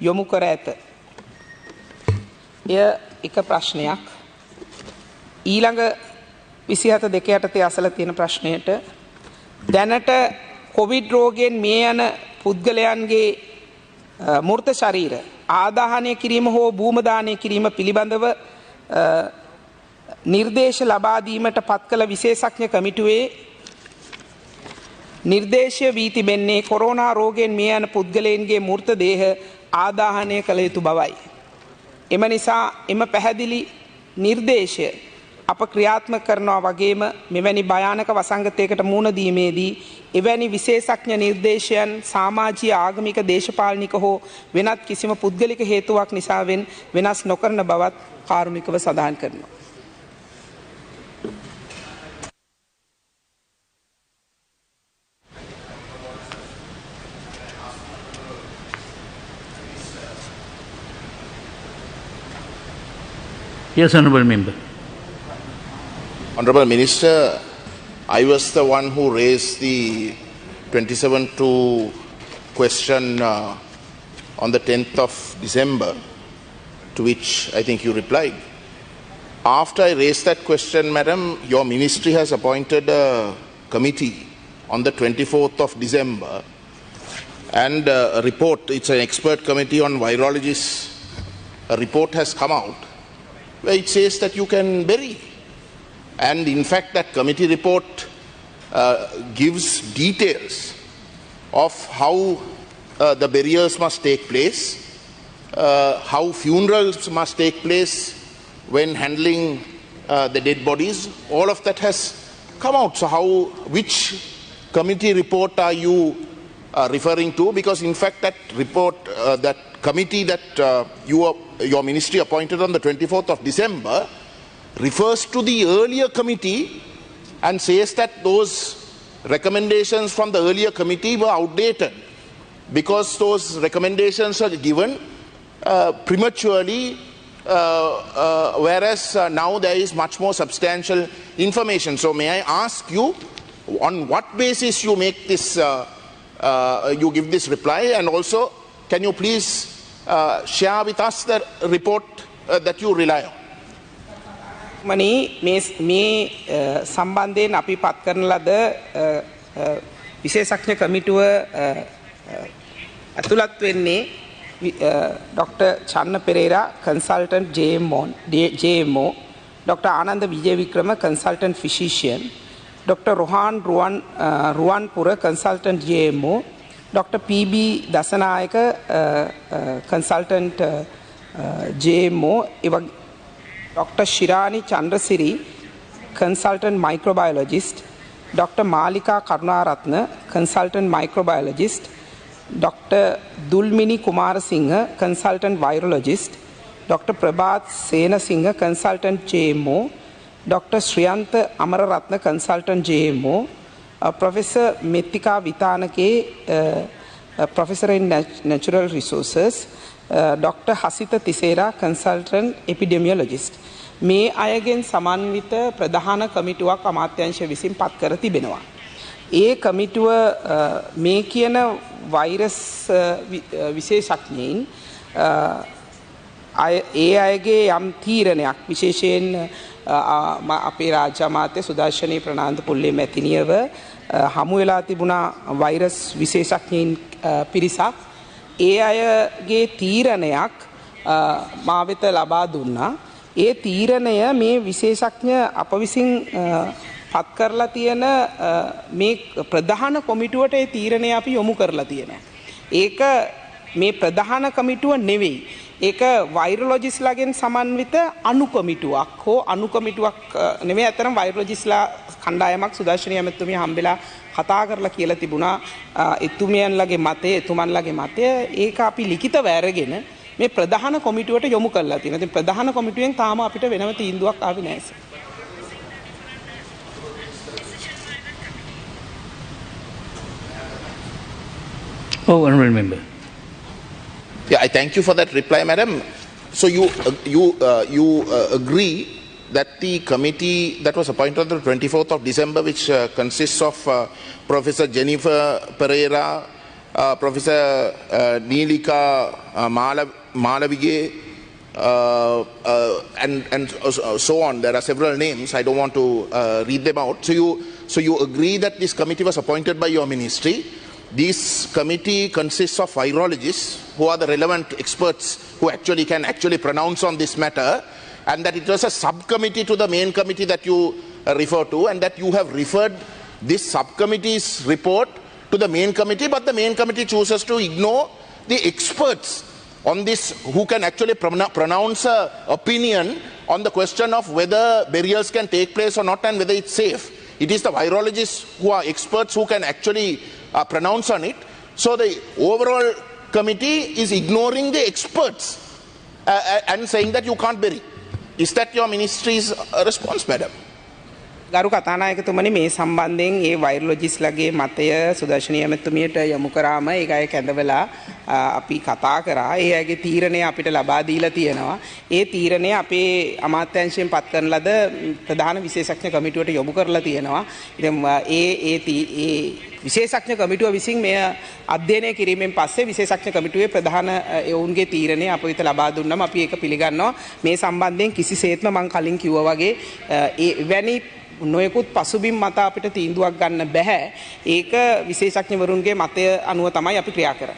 යොමු කර ඇත. එය එක ප්‍රශ්නයක්. ඊළඟ 27 යටතේ අසලා තියෙන ප්‍රශ්නයට දැනට කොවිඩ් රෝගයෙන් මිය යන පුද්ගලයන්ගේ මූර්ත ශරීර ආදාහනය කිරීම හෝ භූම දානය කිරීම පිළිබඳව නිර්දේශ ලබා දීමට පත් කළ විශේෂඥ කමිටුවේ නිර්දේශය වී තිබෙන්නේ කොරෝනා රෝගයෙන් මිය යන පුද්ගලයන්ගේ මූර්ත දේහ ආදාහනය කළ යුතු බවයි. එම නිසා එම පැහැදිලි නිර්දේශය අප ක්‍රියාත්මක කරනවා වගේම මෙවැනි භයානක වසංගතයකට මුහුණ දීමේදී එවැනි විශේෂඥ නිර්දේශයන් සමාජීය ආගමික දේශපාලනික හෝ වෙනත් කිසිම පුද්ගලික හේතුවක් නිසාවෙන් වෙනස් නොකරන බවත් කාරුණිකව සඳහන් කරනවා. Yes, Honourable Member. Honourable Minister, I was the one who raised the 27-2 question on the 10th of December, to which I think you replied. After I raised that question, Madam, your ministry has appointed a committee on the 24th of December, and a report, it's an expert committee on virologists, a report has come out where it says that you can bury. And in fact, that committee report gives details of how the burials must take place, how funerals must take place when handling the dead bodies. All of that has come out. So which committee report are you referring to? Because in fact that report, that committee that your ministry appointed on the 24th of December refers to the earlier committee and says that those recommendations from the earlier committee were outdated because those recommendations are given prematurely, whereas now there is much more substantial information. So may I ask you, on what basis you make this, you give this reply, and also can you please share with us the report that you rely on? මනි මේ සම්බන්ධයෙන් අපි පත් කරන ලද විශේෂඥ කමිටුව ඇතුළත් වෙන්නේ doctor Channa Perera consultant JMO, doctor Ananda Wijewickrama consultant physician, doctor Rohan Ruwanpura consultant JMO, doctor PB Dissanayake consultant JMO, Dr. Shirani Chandrasiri, consultant microbiologist, Dr. Malika Karunaratna, consultant microbiologist, Dr. Dulmini Kumarasinghe, consultant virologist, Dr. Prabhat Senasinghe, consultant JMO, Dr. Shriyantha Amararatna, consultant JMO, Professor Mithika Vitanake, Professor in Natural Resources, Dr. Hasita Tisera, consultant epidemiologist. මේ අයගෙන් සමන්විත ප්‍රධාන කමිටුවක් අමාත්‍යාංශ විසින් පත් කර තිබෙනවා. ඒ කමිටුව මේ කියන වෛරස් විශේෂඥයින් ඒ අයගේ යම් තීරණයක් විශේෂයෙන් අපේ රාජ්‍ය අමාත්‍ය සුදර්ශනී ප්‍රනාන්දු පුල්ලේ මැතිනියව හමු වෙලා තිබුණා වෛරස් විශේෂඥයින් පිරිසක්. ඒ අයගේ තීරණයක් මා වෙත ලබා දුන්නා. ඒ තීරණය මේ විශේෂඥ අප විසින් පත් කරලා තියෙන මේ ප්‍රධාන කොමිටුවට ඒ තීරණය අපි යොමු කරලා තියෙනවා. ඒක මේ ප්‍රධාන කමිටුව නෙවෙයි. ඒක වෛරොලොජිස්ලාගෙන් සමන්විත අනු කොමිටුවක් හෝ අනු කොමිටුවක් නෙවෙයි. අතරම වෛරොලොජිස්ලා කණ්ඩායමක් සුදර්ශනී ඇමතුමිය හම්බෙලා කතා කරලා කියලා තිබුණා එතුමියන්ලගේ මතය, එතුමන්ලගේ මතය. ඒක අපි ලිඛිතව අරගෙන මේ ප්‍රධාන කොමිටුවට යොමු කරලා තියෙනවා. ඉතින් ප්‍රධාන කොමිටුවෙන් තාම අපිට වෙනම තීන්දුවක් ආවේ නැහැ sir. Oh, Honourable Member. Yeah, I thank you for that reply, Madam. So you agree that the committee that was appointed on the 24th of December, which consists of Professor Jennifer Pereira, Professor Neelika Malavige, and so on. There are several names. I don't want to read them out. So you agree that this committee was appointed by your ministry. This committee consists of virologists who are the relevant experts who can pronounce on this matter, and that it was a subcommittee to the main committee that you refer to, and that you have referred this subcommittee's report to the main committee, but the main committee chooses to ignore the experts on this who can actually pronounce an opinion on the question of whether burials can take place or not and whether it's safe. It is the virologists who are experts who can actually pronounce on it. So the overall committee is ignoring the experts and saying that you can't bury. Is that your ministry's response, madam? ගරු කතානායකතුමනි මේ සම්බන්ධයෙන් ඒ වෛරොලොජිස්ට්ලාගේ මතය සුදර්ශනී ඇමතුමියට යොමු කරාම ඒක අය කැඳවලා අපි කතා කරා. ඒ අයගේ තීරණය අපිට ලබා දීලා තියෙනවා. ඒ තීරණය අපේ අමාත්‍යාංශයෙන් පත් කරන ලද ප්‍රධාන විශේෂඥ කමිටුවට යොමු කරලා තියෙනවා. ඉතින් ඒ විශේෂඥ කමිටුව විසින් මේ අධ්‍යයනය කිරීමෙන් පස්සේ විශේෂඥ කමිටුවේ ප්‍රධාන ඔවුන්ගේ තීරණය අප වෙත ලබා දුන්නාම අපි ඒක පිළිගන්නවා. මේ සම්බන්ධයෙන් කිසිසේත්ම මම කලින් කිව්වා වගේ එවැනි නොයෙකුත් පසුබිම් මත අපිට තීන්දුවක් ගන්න බෑ. ඒක විශේෂඥවරුන්ගේ මතය අනුව තමයි අපි ක්‍රියා කරන්නේ.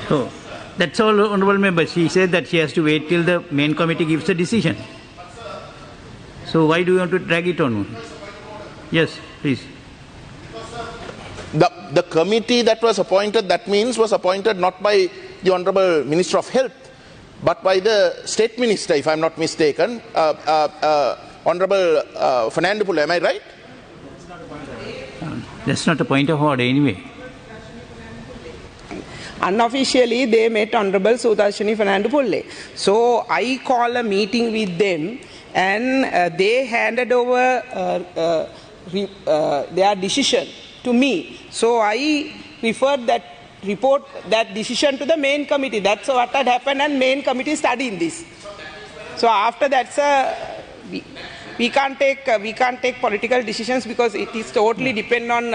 So, that's all, honorable member. She said that she has to wait till the main committee gives a decision. So why do you want to drag it on? Yes, please. The committee that was appointed, that means was appointed not by the Honorable Minister of Health, but by the State Minister, if I'm not mistaken, Honorable Fernando Pulle. Am I right? That's not a point of order anyway. Unofficially, they met Honorable Sudarshani Fernando Pulle. So I call a meeting with them, and they handed over their decision to me. So I referred that decision to the main committee. That's what had happened, and main committee studying this. So after that, sir, we can't take political decisions because it is totally depend on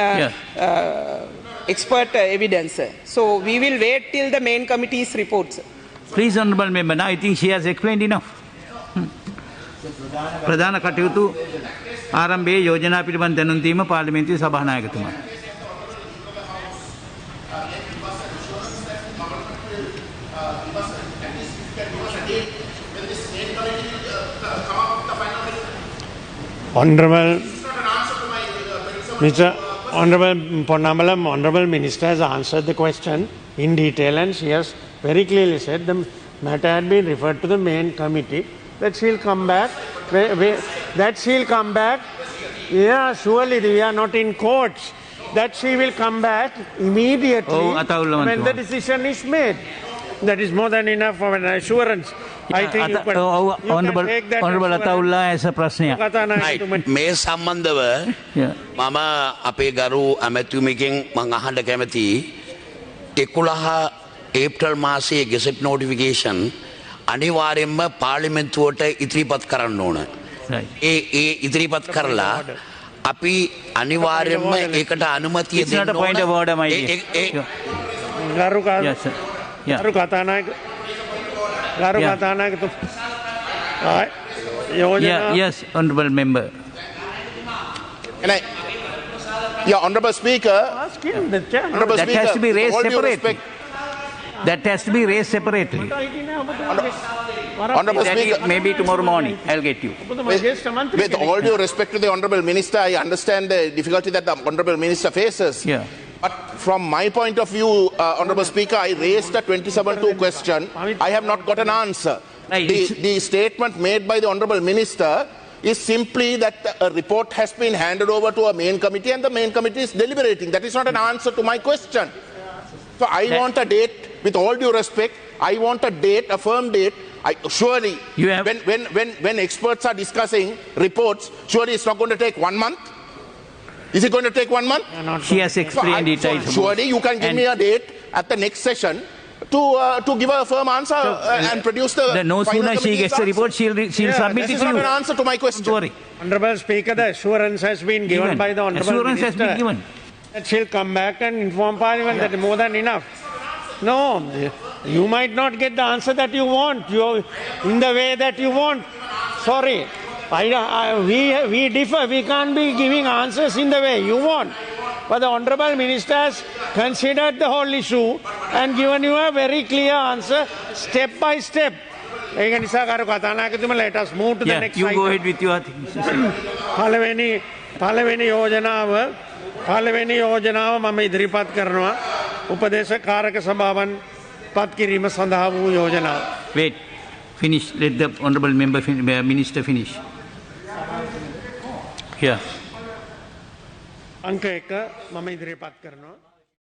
expert evidence. So we will wait till the main committee's reports. Please, honorable member. Now I think she has explained enough. ප්‍රධාන කටයුතු ආරම්භයේ යෝජනා පිළිබඳ දැනුම් දීම පාර්ලිමේන්තුවේ සභානායකතුමා. Honorable Ponnambalam, Honorable Minister has answered the question in detail, and she has very clearly said the matter had been referred to the main committee, that she'll come back, yeah, surely we are not in courts, that she will come back immediately when the decision is made. That is more than enough of an assurance. I think you can take that. Honorable Ataullah has a ප්‍රශ්නයක්. මේ සම්බන්ධව මම අපේ ගරු ඇමතුමිගෙන් මම අහන්න කැමතියි 11 April මාසයේ ගෙසට් නොටිෆිකේෂන් අනිවාර්යයෙන්ම පාර්ලිමේන්තුවට ඉදිරිපත් කරන්න ඕන. ඒ ඉදිරිපත් කරලා අපි අනිවාර්යයෙන්ම ඒකට අනුමැතිය දෙන්න ඕන. point of order, my dear. ගරු කතානායක Yes, honorable member. And Honorable Speaker, ask him, the chair. Honorable That Speaker, has to be raised with all due separately. respect, That has to be raised separately. Honorable That Speaker, is maybe tomorrow morning. I'll get you. with all due respect to the Honorable Minister, I understand the difficulty that the Honorable Minister faces. Yeah. But from my point of view, Honorable Speaker, I raised a 27-2 question. I have not got an answer. The statement made by the Honorable Minister is simply that a report has been handed over to a main committee and the main committee is deliberating. That is not an answer to my question. So I want a date, with all due respect, I want a date, a firm date. Surely, when experts are discussing reports, surely it's not going to take 1 month. Is it going to take 1 month? She has explained it. Surely you can give me a date at the next session to give a firm answer and produce the no sooner she gets the report, she'll submit it to you. This is not an answer to my question. Don't worry. Honorable Speaker, the assurance has been given by the Honorable Assurance Minister. has been given. That she'll come back and inform Parliament that more than enough. No, you might not get the answer that you want, in the way that you want. Sorry, we differ. We can't be giving answers in the way you want. But the Honourable Minister has considered the whole issue and given you a very clear answer, step by step. Let us move to the next you item. go ahead with your thing. පළවෙනි යෝජනාව මම ඉදිරිපත් කරනවා උපදේශ කාරක සභාවන් පත් කිරීම සඳහා වූ යෝජනාව. Wait, finish. Let the honourable minister finish. Here. අංක 1 මම ඉදිරිපත් කරනවා.